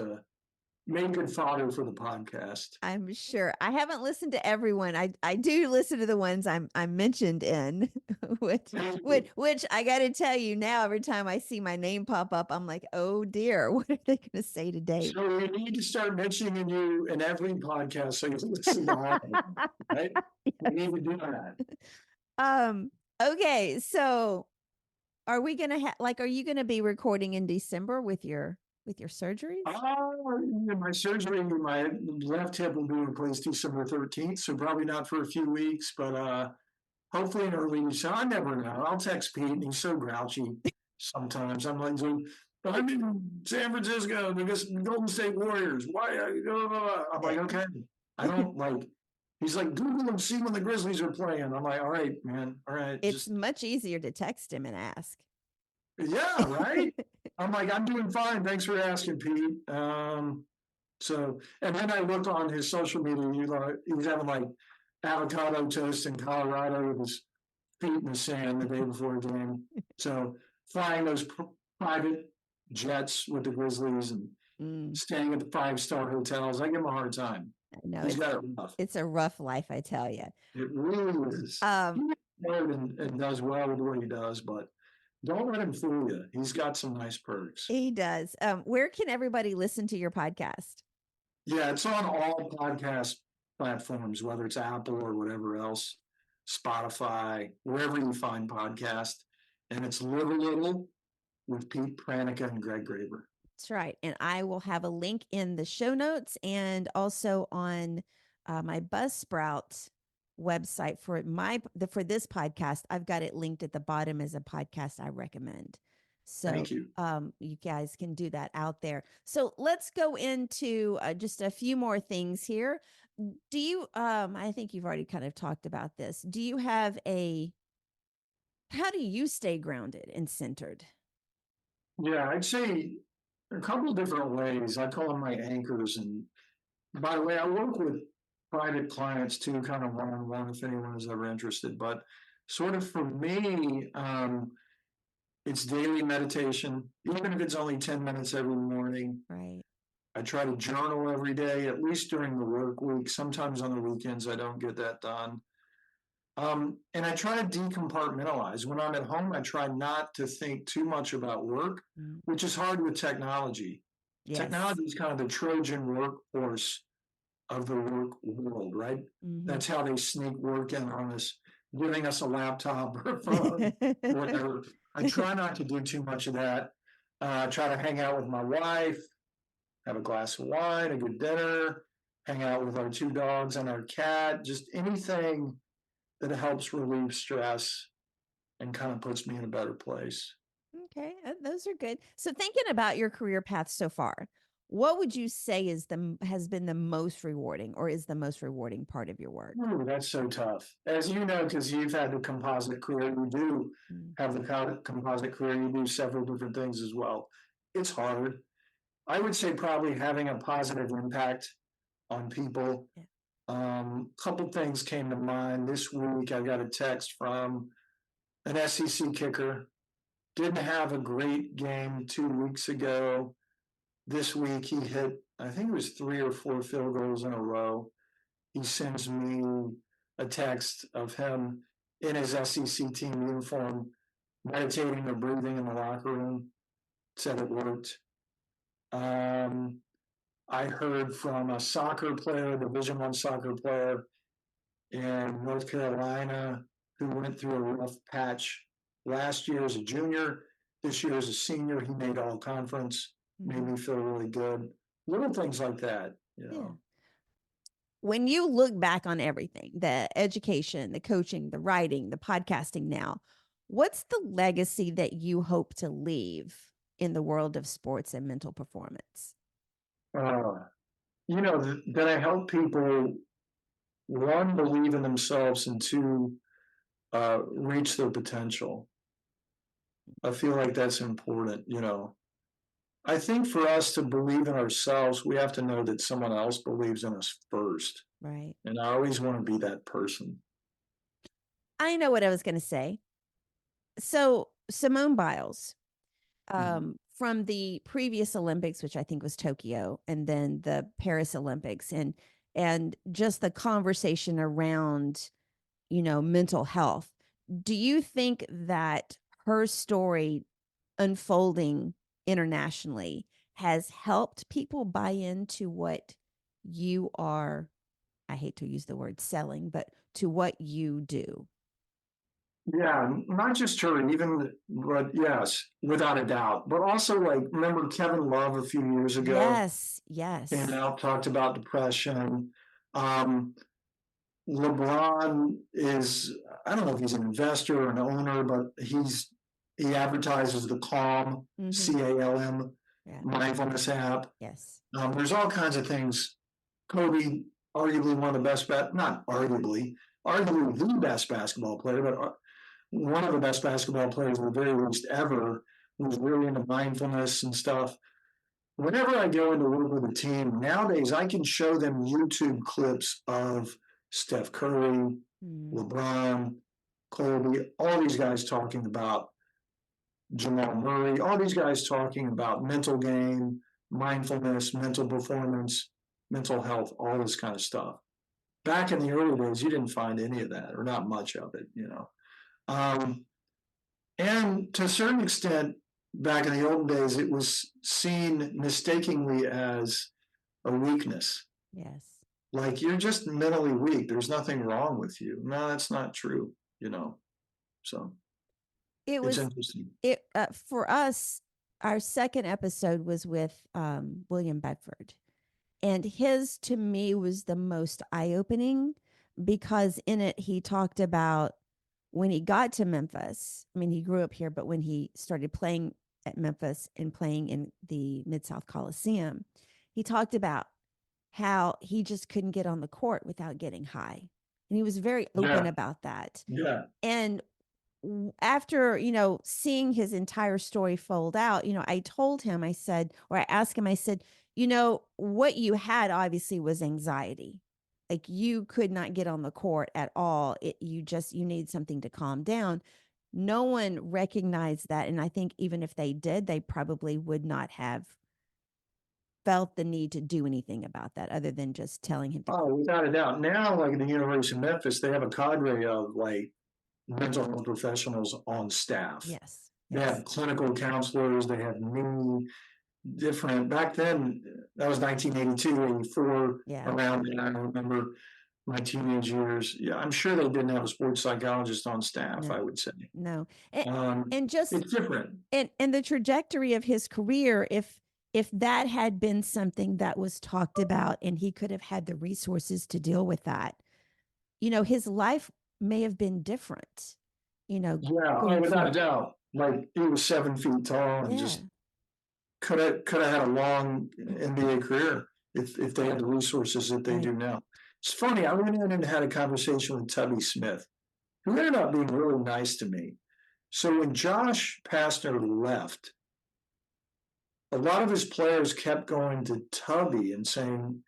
made good fodder for the podcast. I'm sure. I haven't listened to everyone. I do listen to the ones I'm mentioned in, which I got to tell you now, every time I see my name pop up, I'm like, oh dear, what are they going to say today? So we need to start mentioning you in every podcast so you can listen to all of them, right? Yes. We need to do that. Okay, so are we going to are you going to be recording in December with your surgeries? My surgery, my left hip will be replaced December 13th, so probably not for a few weeks, but hopefully in early December. I never know. I'll text Pete, and he's so grouchy sometimes. I'm like, I'm in San Francisco because the Golden State Warriors. Why? I'm like, okay. I don't like. He's like, Google and see when the Grizzlies are playing. I'm like, all right, man. All right. It's much easier to text him and ask. Yeah, right. I'm like, I'm doing fine. Thanks for asking, Pete. So, and then I looked on his social media. He was having like avocado toast in Colorado with his feet in the sand the day before the game. So, flying those private jets with the Grizzlies and staying at the 5-star hotels, I give him a hard time. I know he's got it rough. It's a rough life, I tell you. It really is. And does well with what he does, but. Don't let him fool you. He's got some nice perks. He does. Where can everybody listen to your podcast? Yeah, it's on all podcast platforms, whether it's Apple or whatever else, Spotify, wherever you find podcast. And it's Live a Little with Pete Pranica and Greg Graber. That's right. And I will have a link in the show notes and also on my Buzzsprout website for this podcast. I've got it linked at the bottom as a podcast I recommend. So thank you. You guys can do that out there. So let's go into just a few more things here. Do you I think you've already kind of talked about this. Do you have how do you stay grounded and centered? Yeah, I'd say a couple of different ways. I call them my anchors. And by the way, I work with private clients too, kind of one-on-one if anyone is ever interested. But sort of for me, it's daily meditation, even if it's only 10 minutes every morning. Right. I try to journal every day, at least during the work week. Sometimes on the weekends, I don't get that done. And I try to decompartmentalize. When I'm at home, I try not to think too much about work, Mm. which is hard with technology. Yes. Technology is kind of the Trojan workforce of the work world, right? Mm-hmm. That's how they sneak work in on us, giving us a laptop or a phone, whatever. I try not to do too much of that. I try to hang out with my wife, have a glass of wine, a good dinner, hang out with our two dogs and our cat, just anything that helps relieve stress and kind of puts me in a better place. Okay, those are good. So thinking about your career path so far, what would you say has been the most rewarding or is the most rewarding part of your work? Ooh, that's so tough. As you know, because you've had the composite career, you do Mm. have the composite career, you do several different things as well. It's hard. I would say probably having a positive impact on people. Yeah. Couple things came to mind. This week, I got a text from an SEC kicker. Didn't have a great game 2 weeks ago. This week, he hit, I think it was 3 or 4 field goals in a row. He sends me a text of him in his SEC team uniform, meditating or breathing in the locker room. Said it worked. Um, I heard from a soccer player, Division I soccer player in North Carolina, who went through a rough patch last year as a junior. This year as a senior, he made all conference. Made Mm-hmm. me feel really good. Little things like that, you Yeah. know. When you look back on everything, the education, the coaching, the writing, the podcasting now, what's the legacy that you hope to leave in the world of sports and mental performance? Uh, that I help people, one, believe in themselves, and two, reach their potential. I feel like that's important. I think for us to believe in ourselves, we have to know that someone else believes in us first. Right. And I always want to be that person. I know what I was going to say. So, Simone Biles, Mhm. from the previous Olympics, which I think was Tokyo, and then the Paris Olympics, and just the conversation around, mental health. Do you think that her story unfolding internationally has helped people buy into what you are, I hate to use the word selling, but to what you do? Yeah, not just her, even, but yes, without a doubt. But also, like, remember Kevin Love a few years ago Yes, came yes. out, talked about depression. Um, LeBron is, I don't know if he's an investor or an owner, but he advertises the Calm, Mm-hmm. CALM, Yeah. mindfulness app. Yes. There's all kinds of things. Kobe, arguably one of the best, not arguably the best basketball player, but one of the best basketball players at the very least ever, was really into mindfulness and stuff. Whenever I go into work with a team nowadays, I can show them YouTube clips of Steph Curry, Mm. LeBron, Kobe, all these guys talking about Jamal Murray, all these guys talking about mental game, mindfulness, mental performance, mental health, all this kind of stuff. Back in the early days, you didn't find any of that, or not much of it. Um, and to a certain extent, back in the old days, it was seen mistakenly as a weakness. Yes. Like, you're just mentally weak. There's nothing wrong with you. No, that's not true. So It it's was interesting. it for us. Our second episode was with William Bedford, and his to me was the most eye opening because in it he talked about when he got to Memphis. I mean, he grew up here, but when he started playing at Memphis and playing in the Mid South Coliseum, he talked about how he just couldn't get on the court without getting high. And he was very open Yeah, about that. yeah, And after, seeing his entire story fold out, I told him, I said, or I asked him, I said, what you had obviously was anxiety. Like you could not get on the court at all. You need something to calm down. No one recognized that. And I think even if they did, they probably would not have felt the need to do anything about that other than just telling him to. Oh, without a doubt. Now, like at the University of Memphis, they have a cadre of like mental health professionals on staff. Yes. They Yes. have clinical counselors, they have many different, back then, that was 1982, 84, Yeah. around there. I remember my teenage years. Yeah, I'm sure they didn't have a sports psychologist on staff, No. I would say. No. Um, And just it's different. and the trajectory of his career, if that had been something that was talked about and he could have had the resources to deal with that, his life may have been different, Yeah, oh, going without a forward. doubt. Like he was 7 feet tall and Yeah. just could have had a long NBA career if they had the resources that they Right. do now. It's funny. I went in and had a conversation with Tubby Smith, who ended up being really nice to me. So when Josh Pastner left, a lot of his players kept going to Tubby and saying,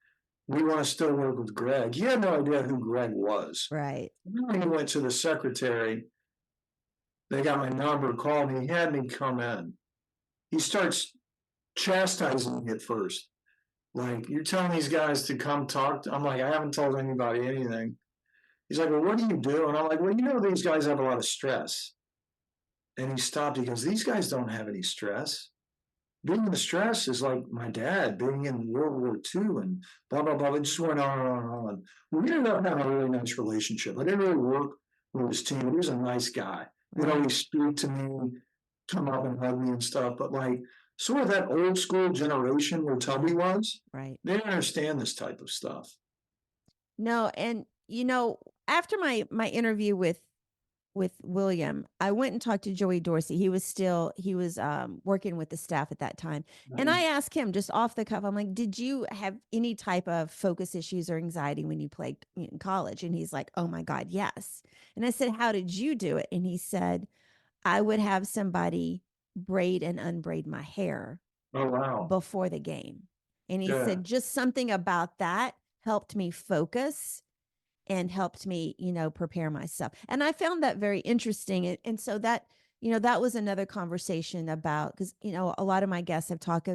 "We want to still work with Greg." He had no idea who Greg was. Right. When he went to the secretary, they got my number, called me, he had me come in. He starts chastising me at first. Like, you're telling these guys to come talk to, I'm like, I haven't told anybody anything. He's like, well, what do you do? And I'm like, well, these guys have a lot of stress. And he stopped. He goes, these guys don't have any stress. Being in the stress is like my dad being in World War II and blah, blah, blah. It just went on and on and on. We ended up having a really nice relationship. I didn't really work with his team. He was a nice guy. He'd always speak to me, come up and hug me and stuff. But like, sort of that old school generation where Tubby was, Right. they didn't understand this type of stuff. No, and after my interview with William, I went and talked to Joey Dorsey. He was working with the staff at that time. And I asked him just off the cuff, I'm like, did you have any type of focus issues or anxiety when you played in college? And he's like, oh my God, yes. And I said, how did you do it? And he said, I would have somebody braid and unbraid my hair Oh, wow. before the game. And he Yeah. said, just something about that helped me focus and helped me, prepare myself. And I found that very interesting. And so that, that was another conversation about, because, a lot of my guests have talked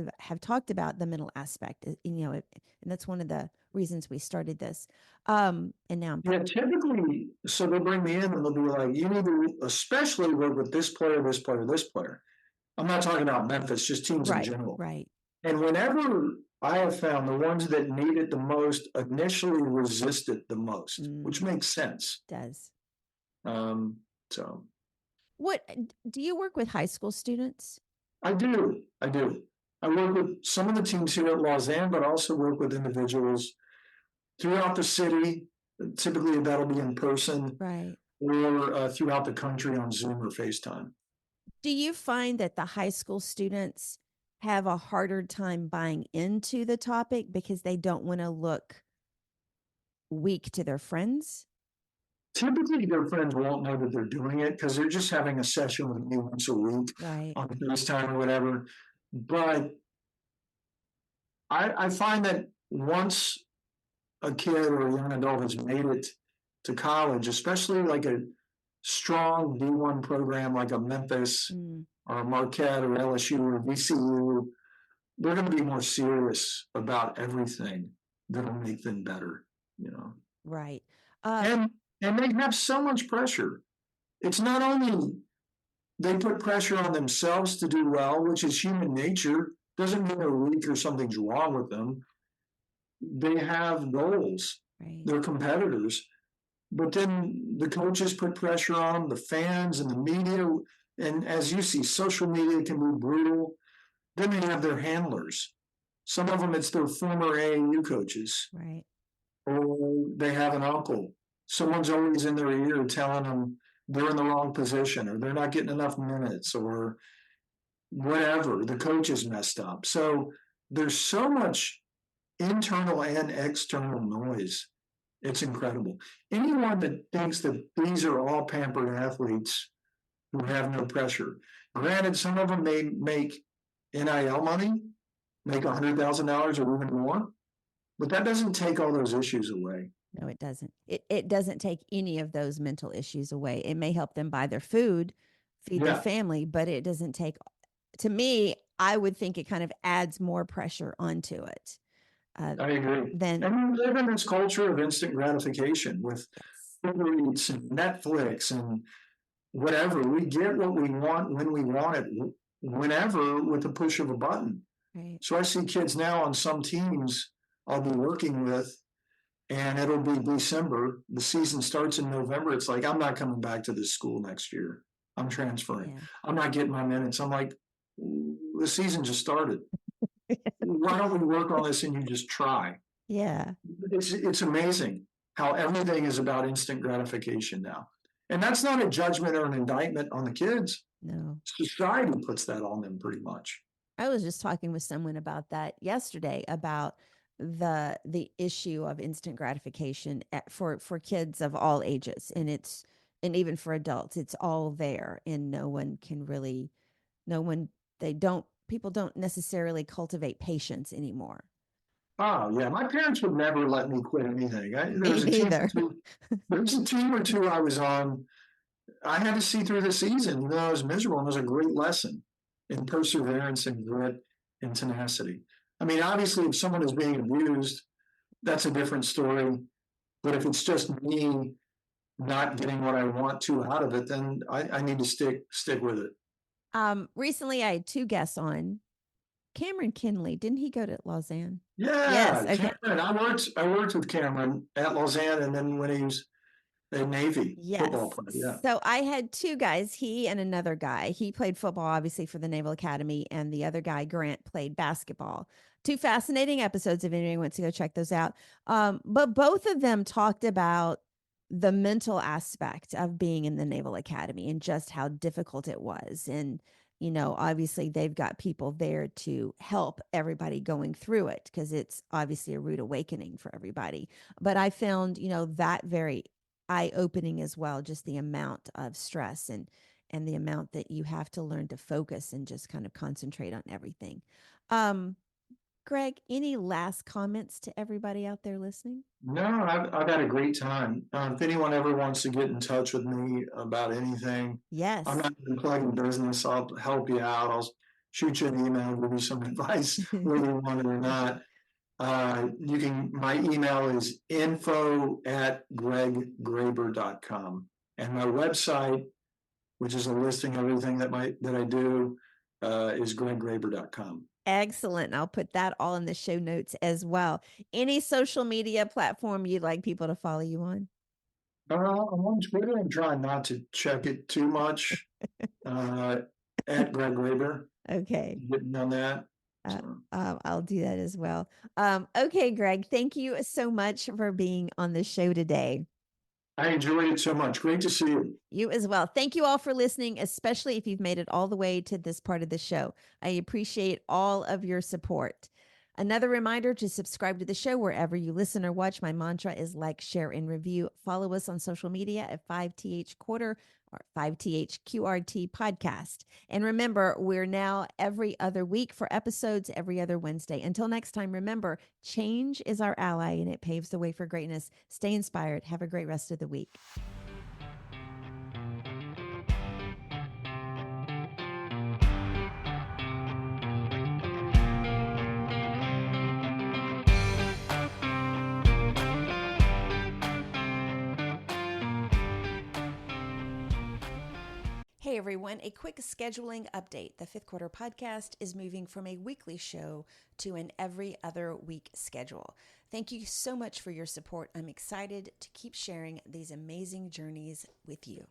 about the mental aspect, and that's one of the reasons we started this. And now I'm Yeah, typically, so they'll bring me in and they'll be like, you need to especially work with this player, this player, this player. I'm not talking about Memphis, just teams in general. right. And whenever I have found the ones that need it the most initially resist it the most, which makes sense. Does. So What do you work with high school students? I do. I work with some of the teams here at Lausanne, but also work with individuals throughout the city. Typically, that'll be in person, Right. or throughout the country on Zoom or FaceTime. Do you find that the high school students have a harder time buying into the topic because they don't want to look weak to their friends? Typically, their friends won't know that they're doing it because they're just having a session with me once a week Right. on FaceTime or whatever. But I find that once a kid or a young adult has made it to college, especially like a strong D1 program like a Memphis or a Marquette or LSU or VCU, they're going to be more serious about everything that'll make them better, Right. And they have so much pressure. It's not only they put pressure on themselves to do well, which is human nature, doesn't mean they're weak or something's wrong with them. They have goals. Right. They're competitors. But then the coaches put pressure on the fans and the media. And as you see, social media can be brutal. Then they have their handlers. Some of them, it's their former AAU coaches. Right. Or they have an uncle. Someone's always in their ear telling them they're in the wrong position or they're not getting enough minutes or whatever. The coach is messed up. So there's so much internal and external noise. It's incredible. Anyone that thinks that these are all pampered athletes who have no pressure. Granted, some of them may make NIL money, make $100,000 or even more, but that doesn't take all those issues away. No, it doesn't. It doesn't take any of those mental issues away. It may help them buy their food, feed their family, but it doesn't take to me, I would think it kind of adds more pressure onto it. I agree. Then, And we live in this culture of instant gratification with yes, Uber Eats and Netflix and whatever. We get what we want when we want it, whenever, with the push of a button. right. So I see kids now on some teams I'll be working with, and it'll be December. The season starts in November. It's like, I'm not coming back to this school next year. I'm transferring. Yeah. I'm not getting my minutes. I'm like, the season just started. Why don't we work on this and you just try? Yeah. It's amazing how everything is about instant gratification now. And that's not a judgment or an indictment on the kids. No. Society puts that on them pretty much. I was just talking with someone about that yesterday about the issue of instant gratification for kids of all ages, and even for adults, it's all there, and no one can really, no one, they don't, people don't necessarily cultivate patience anymore. Oh yeah, my parents would never let me quit anything. There Me was a team or neither. two. There was a team or two I was on. I had to see through the season. You know, I was miserable, and it was a great lesson in perseverance and grit and tenacity. I mean, obviously, if someone is being abused, that's a different story. But if it's just me not getting what I want to out of it, then I need to stick with it. Recently I had two guests on. Cameron Kinley, didn't he go to Lausanne? Yes. Yeah, Okay. Cameron. I worked with Cameron at Lausanne, and then when he was a Navy football Yes. player. Yeah. So I had two guys, he and another guy. He played football, obviously, for the Naval Academy, and the other guy, Grant, played basketball. Two fascinating episodes if anyone wants to go check those out. But both of them talked about the mental aspect of being in the Naval Academy and just how difficult it was. And, obviously they've got people there to help everybody going through it because it's obviously a rude awakening for everybody. But I found, that very eye-opening as well, just the amount of stress and the amount that you have to learn to focus and just kind of concentrate on everything. um Greg, any last comments to everybody out there listening? No, I've had a great time. If anyone ever wants to get in touch with me about anything, I'm Yes. not even plugging business. I'll help you out. I'll shoot you an email, give you some advice, whether you want it or not. My email is info@greggraber.com. And my website, which is a listing of everything that I do, is greggraber.com. Excellent. I'll put that all in the show notes as well. Any social media platform you'd like people to follow you on? I'm on Twitter. I'm trying not to check it too much. At Greg Graber, Okay. getting on that. Uh, So I'll do that as well. Okay, Greg, thank you so much for being on the show today. I enjoyed it so much. Great to see you. You as well. Thank you all for listening, especially if you've made it all the way to this part of the show. I appreciate all of your support. Another reminder to subscribe to the show wherever you listen or watch. My mantra is like, share, and review. Follow us on social media at 5TH Quarter or 5THQRT Podcast. And remember, we're now every other week for episodes every other Wednesday. Until next time, remember, change is our ally and it paves the way for greatness. Stay inspired. Have a great rest of the week. Hey everyone, a quick scheduling update. The Fifth Quarter Podcast is moving from a weekly show to an every other week schedule. Thank you so much for your support. I'm excited to keep sharing these amazing journeys with you.